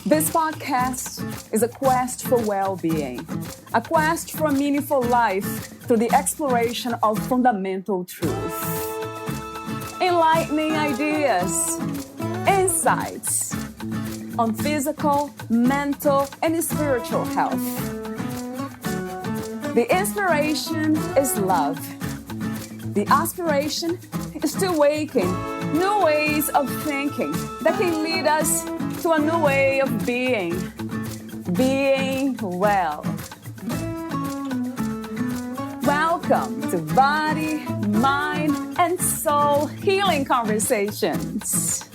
This podcast is a quest for well-being, a quest for a meaningful life through the exploration of fundamental truth. Enlightening ideas, insights on physical, mental, and spiritual health. The inspiration is love. The aspiration is to awaken new ways of thinking that can lead us to a new way of being well. Welcome to Body, Mind, and Soul Healing Conversations.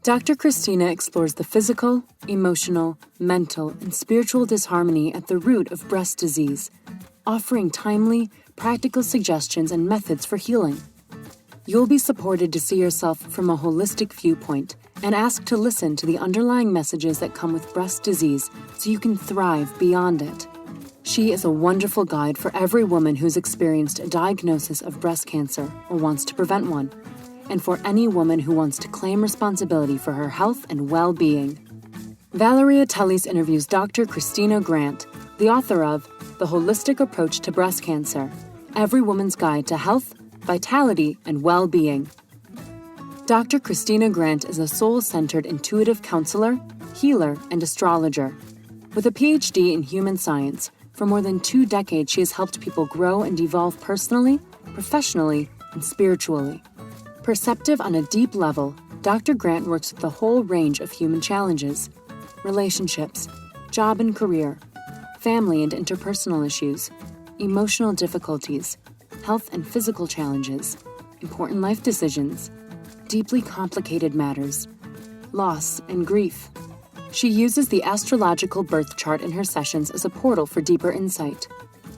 Dr. Christina explores the physical, emotional, mental, and spiritual disharmony at the root of breast disease, offering timely, practical suggestions and methods for healing. You'll be supported to see yourself from a holistic viewpoint and asked to listen to the underlying messages that come with breast disease so you can thrive beyond it. She is a wonderful guide for every woman who's experienced a diagnosis of breast cancer or wants to prevent one, and for any woman who wants to claim responsibility for her health and well-being. Valeria Teles interviews Dr. Christina Grant, the author of The Holistic Approach to Breast Cancer, Every Woman's Guide to Health, Vitality, and Well-Being. Dr. Christina Grant is a soul-centered intuitive counselor, healer, and astrologer. With a PhD in human science, for more than 2 decades she has helped people grow and evolve personally, professionally, and spiritually. Perceptive on a deep level, Dr. Grant works with the whole range of human challenges: relationships, job and career, family and interpersonal issues, emotional difficulties, health and physical challenges, important life decisions, deeply complicated matters, loss and grief. She uses the astrological birth chart in her sessions as a portal for deeper insight.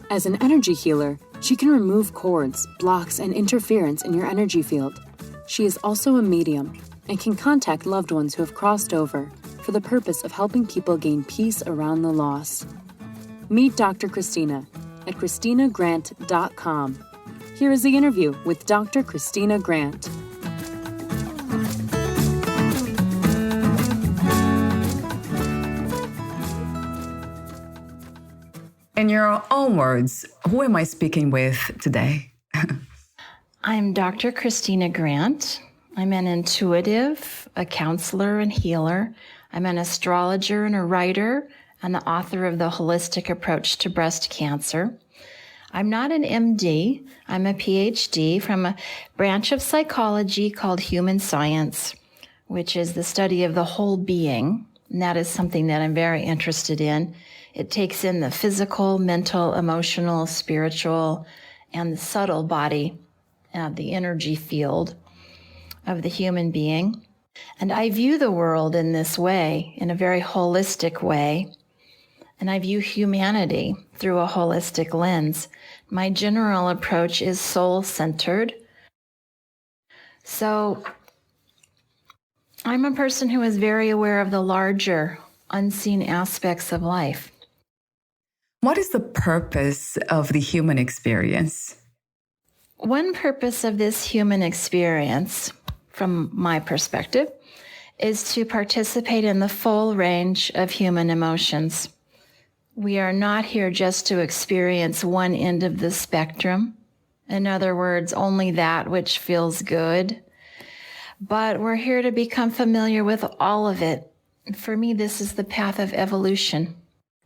As an energy healer, she can remove cords, blocks, and interference in your energy field. She is also a medium and can contact loved ones who have crossed over for the purpose of helping people gain peace around the loss. Meet Dr. Christina at ChristinaGrant.com. Here is the interview with Dr. Christina Grant. In your own words, who am I speaking with today? I'm Dr. Christina Grant. I'm an intuitive, a counselor and healer. I'm an astrologer and a writer, and the author of The Holistic Approach to Breast Cancer. I'm not an MD. I'm a PhD from a branch of psychology called human science, which is the study of the whole being. And that is something that I'm very interested in. It takes in the physical, mental, emotional, spiritual, and the subtle body, the energy field of the human being. And I view the world in this way, in a very holistic way. And I view humanity through a holistic lens. My general approach is soul-centered. So I'm a person who is very aware of the larger, unseen aspects of life. What is the purpose of the human experience? One purpose of this human experience, from my perspective, is to participate in the full range of human emotions. We are not here just to experience one end of the spectrum. In other words, only that which feels good. But we're here to become familiar with all of it. For me, this is the path of evolution.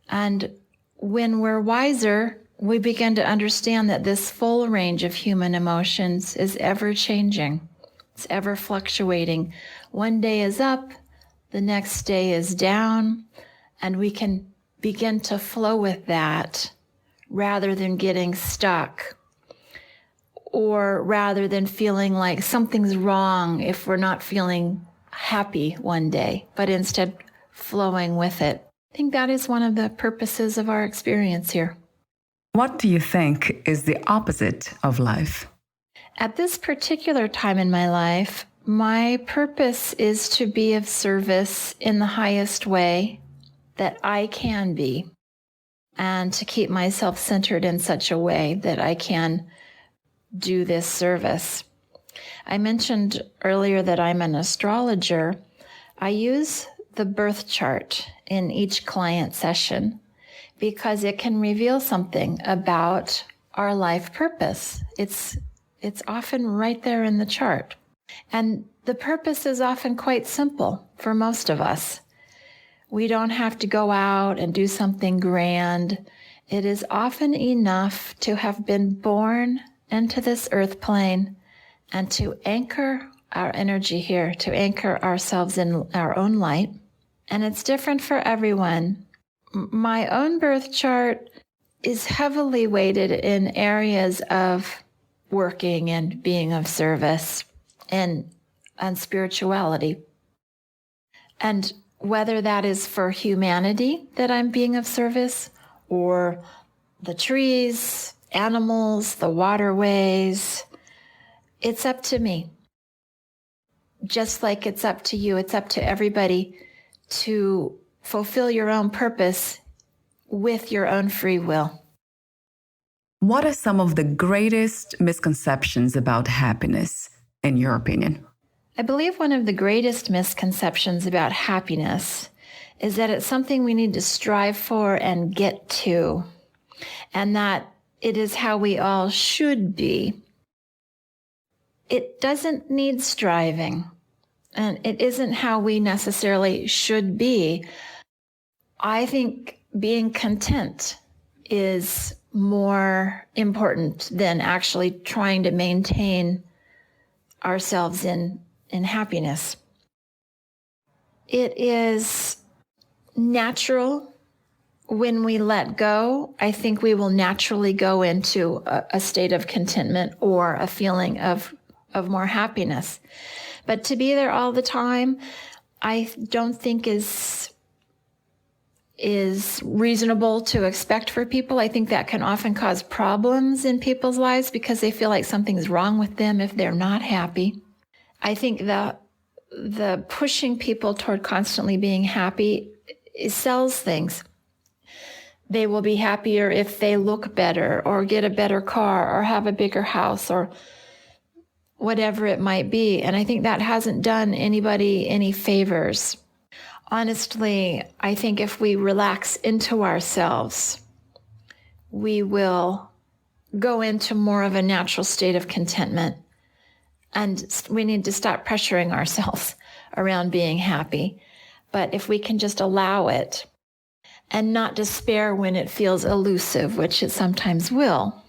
And when we're wiser, we begin to understand that this full range of human emotions is ever changing. It's ever fluctuating. One day is up, the next day is down, and we can begin to flow with that rather than getting stuck, or rather than feeling like something's wrong if we're not feeling happy one day, but instead flowing with it. I think that is one of the purposes of our experience here. What do you think is the opposite of life? At this particular time in my life, my purpose is to be of service in the highest way that I can be, and to keep myself centered in such a way that I can do this service. I mentioned earlier that I'm an astrologer. I use the birth chart in each client session because it can reveal something about our life purpose. It's often right there in the chart. And the purpose is often quite simple for most of us. We don't have to go out and do something grand. It is often enough to have been born into this earth plane and to anchor our energy here, to anchor ourselves in our own light. And it's different for everyone. My own birth chart is heavily weighted in areas of working and being of service and spirituality. And whether that is for humanity that I'm being of service, or the trees, animals, the waterways, it's up to me. Just like it's up to you, it's up to everybody to fulfill your own purpose with your own free will. What are some of the greatest misconceptions about happiness, in your opinion? I believe one of the greatest misconceptions about happiness is that it's something we need to strive for and get to, and that it is how we all should be. It doesn't need striving, and it isn't how we necessarily should be. I think being content is more important than actually trying to maintain ourselves in happiness. It is natural when we let go. I think we will naturally go into a state of contentment or a feeling of more happiness. But to be there all the time, I don't think is reasonable to expect for people. I think that can often cause problems in people's lives because they feel like something's wrong with them if they're not happy. I think the pushing people toward constantly being happy sells things. They will be happier if they look better or get a better car or have a bigger house or whatever it might be. And I think that hasn't done anybody any favors. Honestly, I think if we relax into ourselves, we will go into more of a natural state of contentment. And we need to stop pressuring ourselves around being happy. But if we can just allow it and not despair when it feels elusive, which it sometimes will,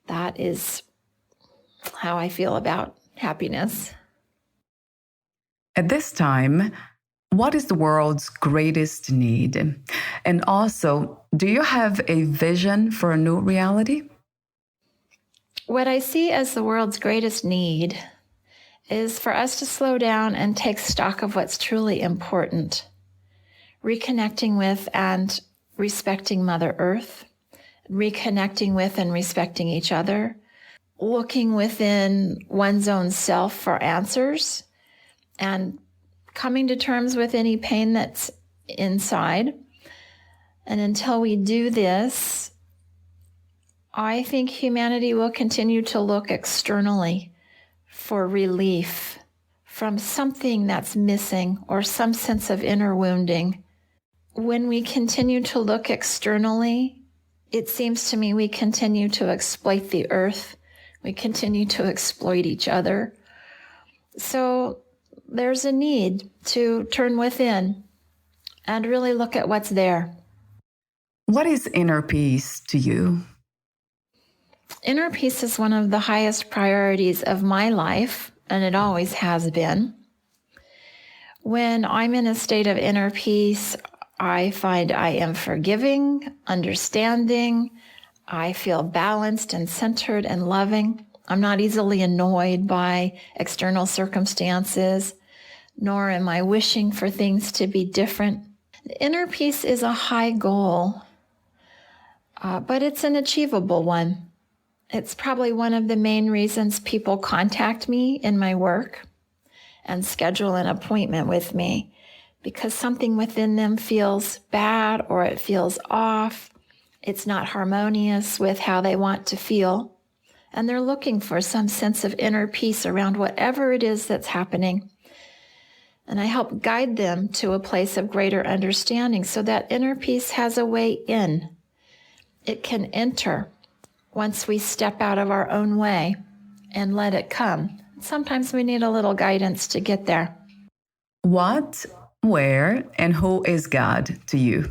that is how I feel about happiness. At this time, what is the world's greatest need? And also, do you have a vision for a new reality? What I see as the world's greatest need is for us to slow down and take stock of what's truly important. Reconnecting with and respecting Mother Earth, reconnecting with and respecting each other, looking within one's own self for answers, and coming to terms with any pain that's inside. And until we do this, I think humanity will continue to look externally for relief from something that's missing or some sense of inner wounding. When we continue to look externally, it seems to me we continue to exploit the earth. We continue to exploit each other. So there's a need to turn within and really look at what's there. What is inner peace to you? Inner peace is one of the highest priorities of my life, and it always has been. When I'm in a state of inner peace, I find I am forgiving, understanding. I feel balanced and centered and loving. I'm not easily annoyed by external circumstances, nor am I wishing for things to be different. Inner peace is a high goal, but it's an achievable one. It's probably one of the main reasons people contact me in my work and schedule an appointment with me, because something within them feels bad or it feels off. It's not harmonious with how they want to feel. And they're looking for some sense of inner peace around whatever it is that's happening. And I help guide them to a place of greater understanding so that inner peace has a way in. It can enter once we step out of our own way and let it come. Sometimes we need a little guidance to get there. What, where, and who is God to you?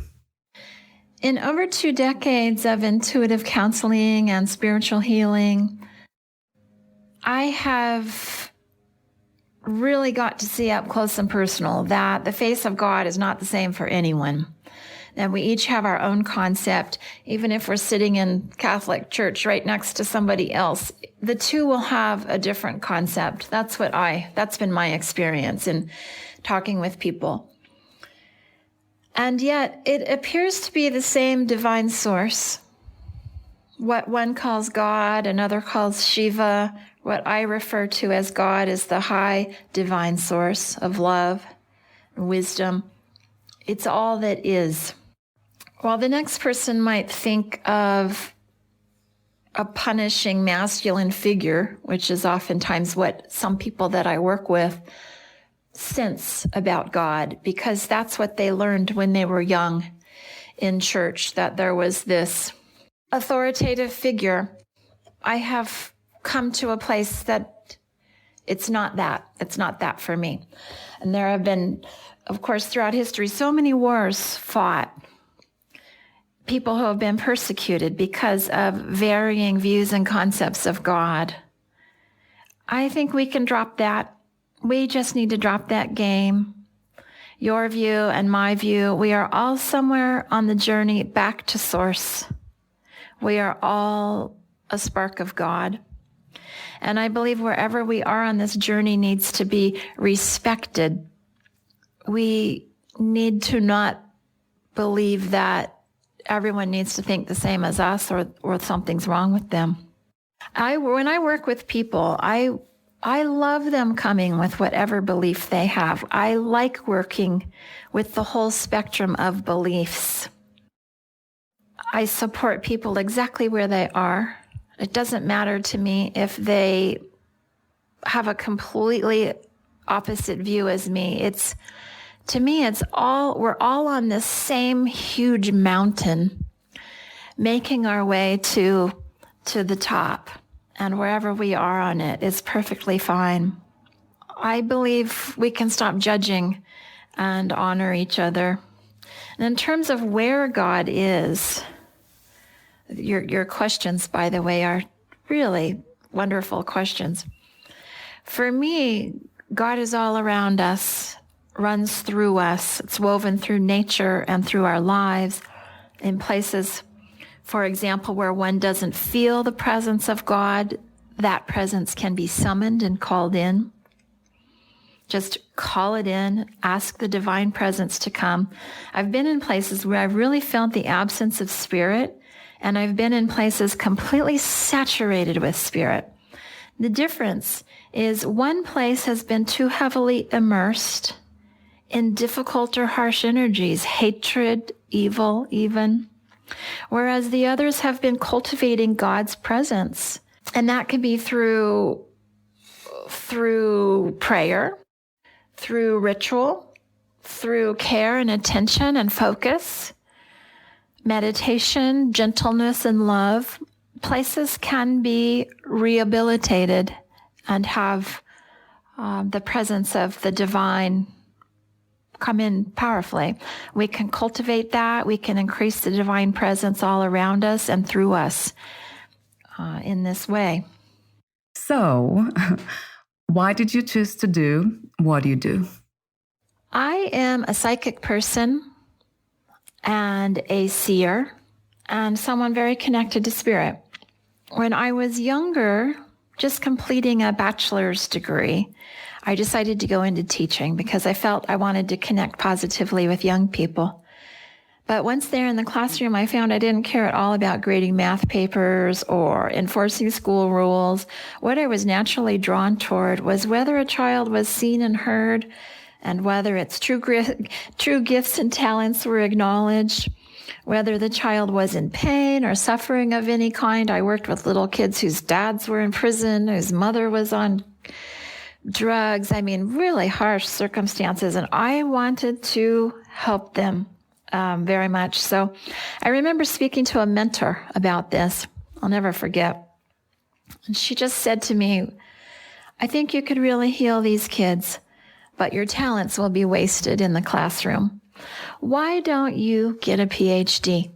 In over 2 decades of intuitive counseling and spiritual healing, I have really got to see up close and personal that the face of God is not the same for anyone. And we each have our own concept. Even if we're sitting in Catholic church right next to somebody else, the two will have a different concept. That's been my experience in talking with people. And yet it appears to be the same divine source. What one calls God, another calls Shiva. What I refer to as God is the high divine source of love, wisdom. It's all that is. While the next person might think of a punishing masculine figure, which is oftentimes what some people that I work with sense about God, because that's what they learned when they were young in church, that there was this authoritative figure. I have come to a place that it's not that for me. And there have been, of course, throughout history, so many wars fought. People who have been persecuted because of varying views and concepts of God. I think we can drop that. We just need to drop that game. Your view and my view, we are all somewhere on the journey back to source. We are all a spark of God. And I believe wherever we are on this journey needs to be respected. We need to not believe that everyone needs to think the same as us or something's wrong with them. When I work with people, I love them coming with whatever belief they have. I like working with the whole spectrum of beliefs. I support people exactly where they are. It doesn't matter to me if they have a completely opposite view as me. To me, we're all on this same huge mountain, making our way to the top. And wherever we are on it is perfectly fine. I believe we can stop judging and honor each other. And in terms of where God is, your questions, by the way, are really wonderful questions. For me, God is all around us, runs through us. It's woven through nature and through our lives in places, for example, where one doesn't feel the presence of God. That presence can be summoned and called in. Just call it in, ask the divine presence to come. I've been in places where I've really felt the absence of spirit, and I've been in places completely saturated with spirit. The difference is one place has been too heavily immersed in difficult or harsh energies, hatred, evil even, whereas the others have been cultivating God's presence. And that can be through prayer, through ritual, through care and attention and focus, meditation, gentleness and love. Places can be rehabilitated and have the presence of the divine come in powerfully. We can cultivate that. We can increase the divine presence all around us and through us in this way. So, why did you choose to do what you do? I am a psychic person and a seer and someone very connected to spirit. When I was younger, just completing a bachelor's degree, I decided to go into teaching because I felt I wanted to connect positively with young people. But once there in the classroom, I found I didn't care at all about grading math papers or enforcing school rules. What I was naturally drawn toward was whether a child was seen and heard, and whether its true gifts and talents were acknowledged, whether the child was in pain or suffering of any kind. I worked with little kids whose dads were in prison, whose mother was on drugs. I mean, really harsh circumstances. And I wanted to help them very much. So I remember speaking to a mentor about this. I'll never forget. And she just said to me, I think you could really heal these kids, but your talents will be wasted in the classroom. Why don't you get a PhD?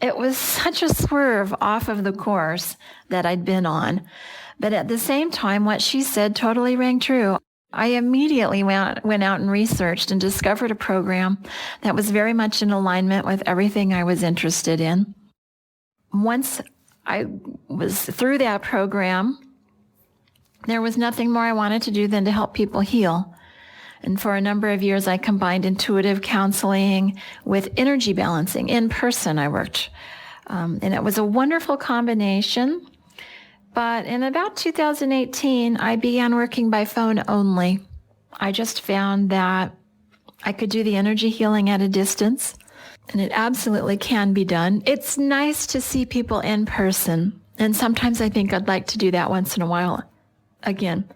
It was such a swerve off of the course that I'd been on. But at the same time, what she said totally rang true. I immediately went out and researched and discovered a program that was very much in alignment with everything I was interested in. Once I was through that program, there was nothing more I wanted to do than to help people heal. And for a number of years, I combined intuitive counseling with energy balancing. In person, I worked. And it was a wonderful combination. But in about 2018, I began working by phone only. I just found that I could do the energy healing at a distance, and it absolutely can be done. It's nice to see people in person, and sometimes I think I'd like to do that once in a while again.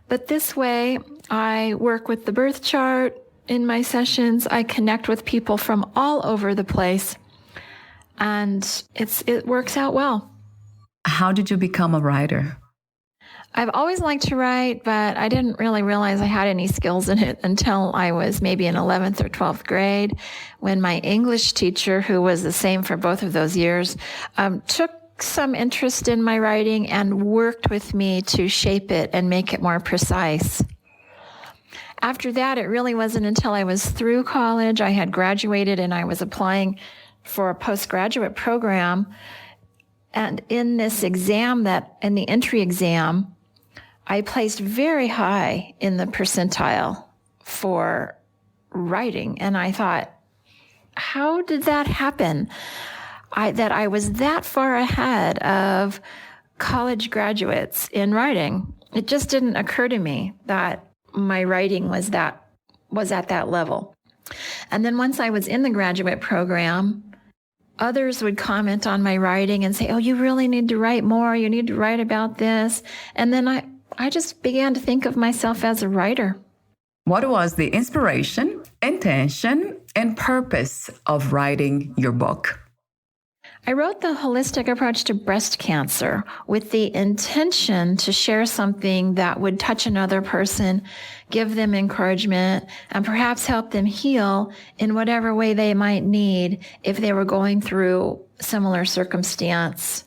But this way, I work with the birth chart in my sessions. I connect with people from all over the place, and it works out well. How did you become a writer? I've always liked to write, but I didn't really realize I had any skills in it until I was maybe in 11th or 12th grade, when my English teacher, who was the same for both of those years, took some interest in my writing and worked with me to shape it and make it more precise. After that, it really wasn't until I was through college, I had graduated and I was applying for a postgraduate program. And in this exam, in the entry exam, I placed very high in the percentile for writing. And I thought, how did that happen? That I was that far ahead of college graduates in writing. It just didn't occur to me that my writing was at that level. And then once I was in the graduate program, others would comment on my writing and say, oh, you really need to write more. You need to write about this. And then I just began to think of myself as a writer. What was the inspiration, intention, and purpose of writing your book? I wrote the holistic approach to breast cancer with the intention to share something that would touch another person, give them encouragement, and perhaps help them heal in whatever way they might need if they were going through similar circumstance.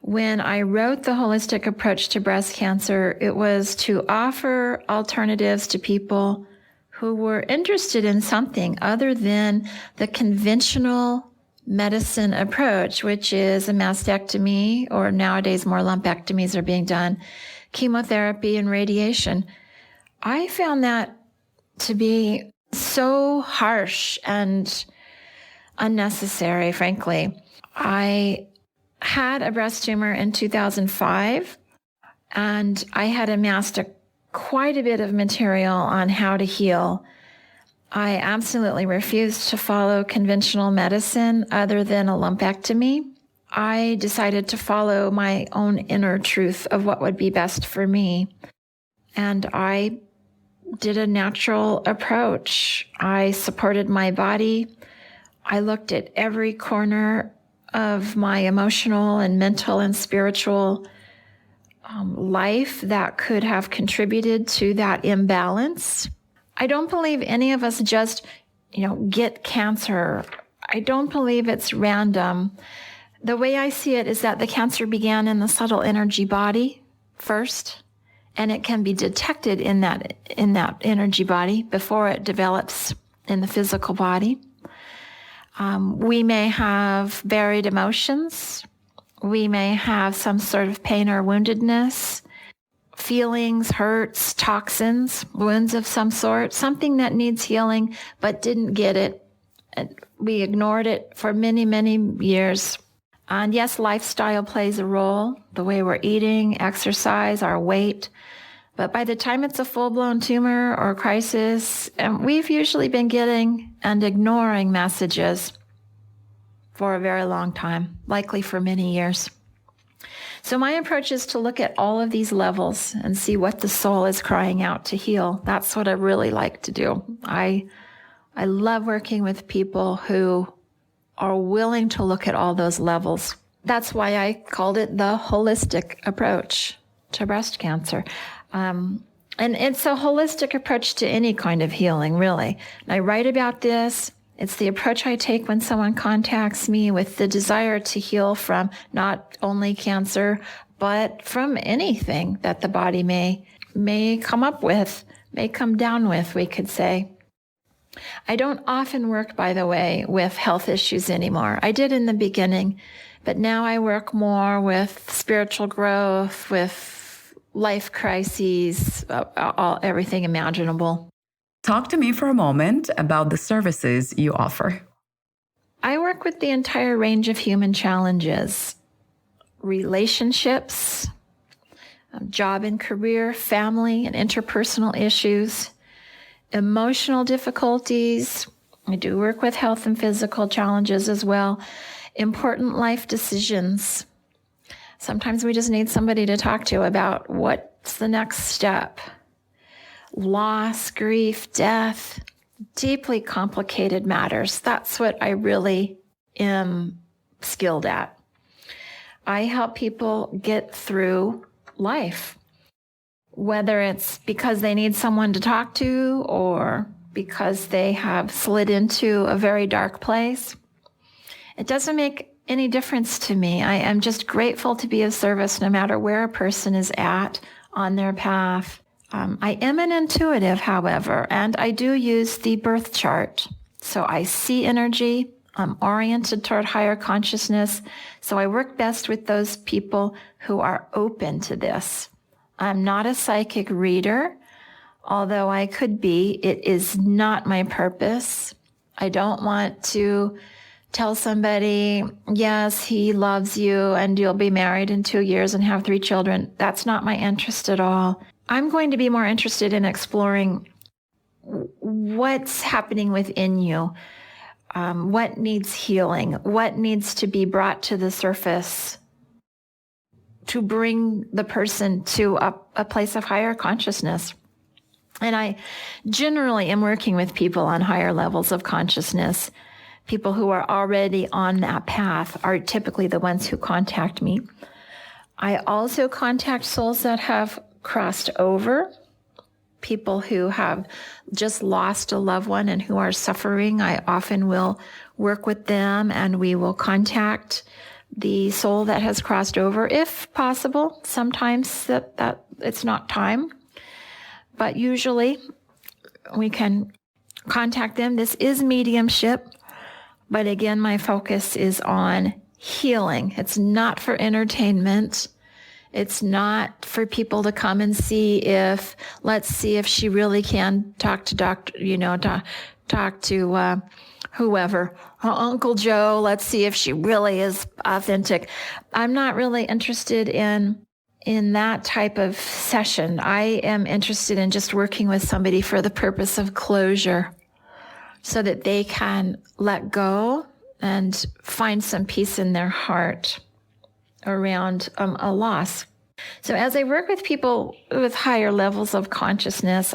When I wrote the holistic approach to breast cancer, it was to offer alternatives to people who were interested in something other than the conventional medicine approach, which is a mastectomy, or nowadays more lumpectomies are being done, chemotherapy and radiation. I found that to be so harsh and unnecessary, frankly. I had a breast tumor in 2005, and I had amassed quite a bit of material on how to heal. I absolutely refused to follow conventional medicine other than a lumpectomy. I decided to follow my own inner truth of what would be best for me. And I did a natural approach. I supported my body. I looked at every corner of my emotional and mental and spiritual life that could have contributed to that imbalance. I don't believe any of us just, get cancer. I don't believe it's random. The way I see it is that the cancer began in the subtle energy body first, and it can be detected in that energy body before it develops in the physical body. We may have buried emotions. We may have some sort of pain or woundedness, feelings, hurts, toxins, wounds of some sort, something that needs healing but didn't get it And we ignored it for many, many years. And yes, lifestyle plays a role, the way we're eating, exercise, our weight. But by the time it's a full-blown tumor or crisis, we've usually been getting and ignoring messages for a very long time, likely for many years. So my approach is to look at all of these levels and see what the soul is crying out to heal. That's what I really like to do. I love working with people who are willing to look at all those levels. That's why I called it the holistic approach to breast cancer. And it's a holistic approach to any kind of healing, really. And I write about this. It's the approach I take when someone contacts me with the desire to heal from not only cancer, but from anything that the body may come up with, may come down with, we could say. I don't often work, by the way, with health issues anymore. I did in the beginning, but now I work more with spiritual growth, with life crises, everything imaginable. Talk to me for a moment about the services you offer. I work with the entire range of human challenges, relationships, job and career, family and interpersonal issues, emotional difficulties. I do work with health and physical challenges as well, important life decisions. Sometimes we just need somebody to talk to about what's the next step. Loss, grief, death, deeply complicated matters. That's what I really am skilled at. I help people get through life, whether it's because they need someone to talk to or because they have slid into a very dark place. It doesn't make any difference to me. I am just grateful to be of service no matter where a person is at on their path. I am an intuitive, however, and I do use the birth chart. So I see energy. I'm oriented toward higher consciousness. So I work best with those people who are open to this. I'm not a psychic reader, although I could be. It is not my purpose. I don't want to tell somebody, yes, he loves you and you'll be married in 2 years and have 3 children. That's not my interest at all. I'm going to be more interested in exploring what's happening within you, what needs healing, what needs to be brought to the surface to bring the person to a place of higher consciousness. And I generally am working with people on higher levels of consciousness. People who are already on that path are typically the ones who contact me. I also contact souls that have crossed over, people who have just lost a loved one and who are suffering. I often will work with them and we will contact the soul that has crossed over, if possible. Sometimes that it's not time, but usually we can contact them. This is mediumship, but again, my focus is on healing. It's not for entertainment. It's not for people to come and let's see if she really can talk to talk to whoever, Uncle Joe. Let's see if she really is authentic. I'm not really interested in that type of session. I am interested in just working with somebody for the purpose of closure so that they can let go and find some peace in their heart around a loss. So as I work with people with higher levels of consciousness,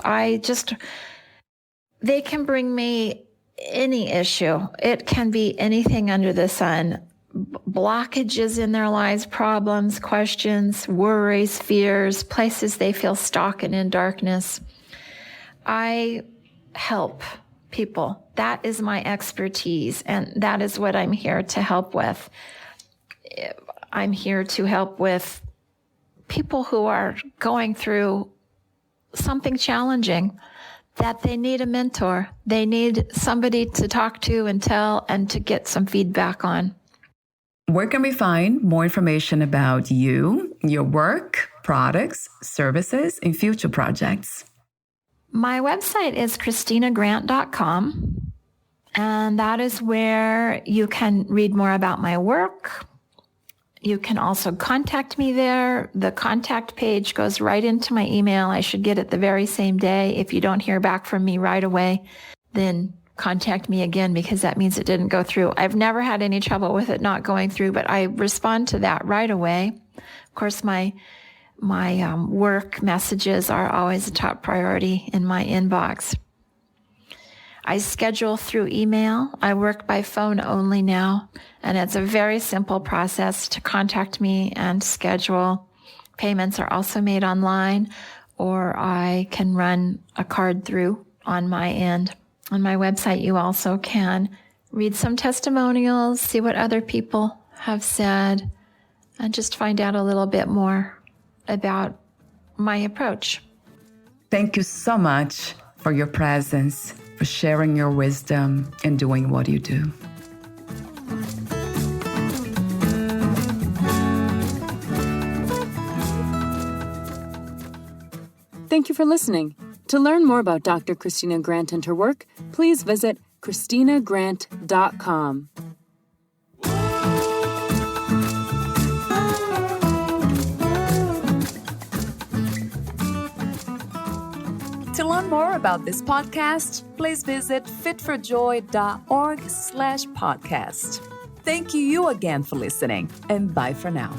they can bring me any issue. It can be anything under the sun. Blockages in their lives, problems, questions, worries, fears, places they feel stuck and in darkness. I help people. That is my expertise, and that is what I'm here to help with. I'm here to help with people who are going through something challenging, that they need a mentor. They need somebody to talk to and tell and to get some feedback on. Where can we find more information about you, your work, products, services, and future projects? My website is ChristinaGrant.com. And that is where you can read more about my work. You can also contact me there. The contact page goes right into my email. I should get it the very same day. If you don't hear back from me right away, then contact me again, because that means it didn't go through. I've never had any trouble with it not going through, but I respond to that right away. Of course, my work messages are always a top priority in my inbox. I schedule through email. I work by phone only now, and it's a very simple process to contact me and schedule. Payments are also made online, or I can run a card through on my end. On my website, you also can read some testimonials, see what other people have said, and just find out a little bit more about my approach. Thank you so much for your presence, for sharing your wisdom and doing what you do. Thank you for listening. To learn more about Dr. Christina Grant and her work, please visit ChristinaGrant.com. To learn more about this podcast, please visit fitforjoy.org/podcast. Thank you again for listening, and bye for now.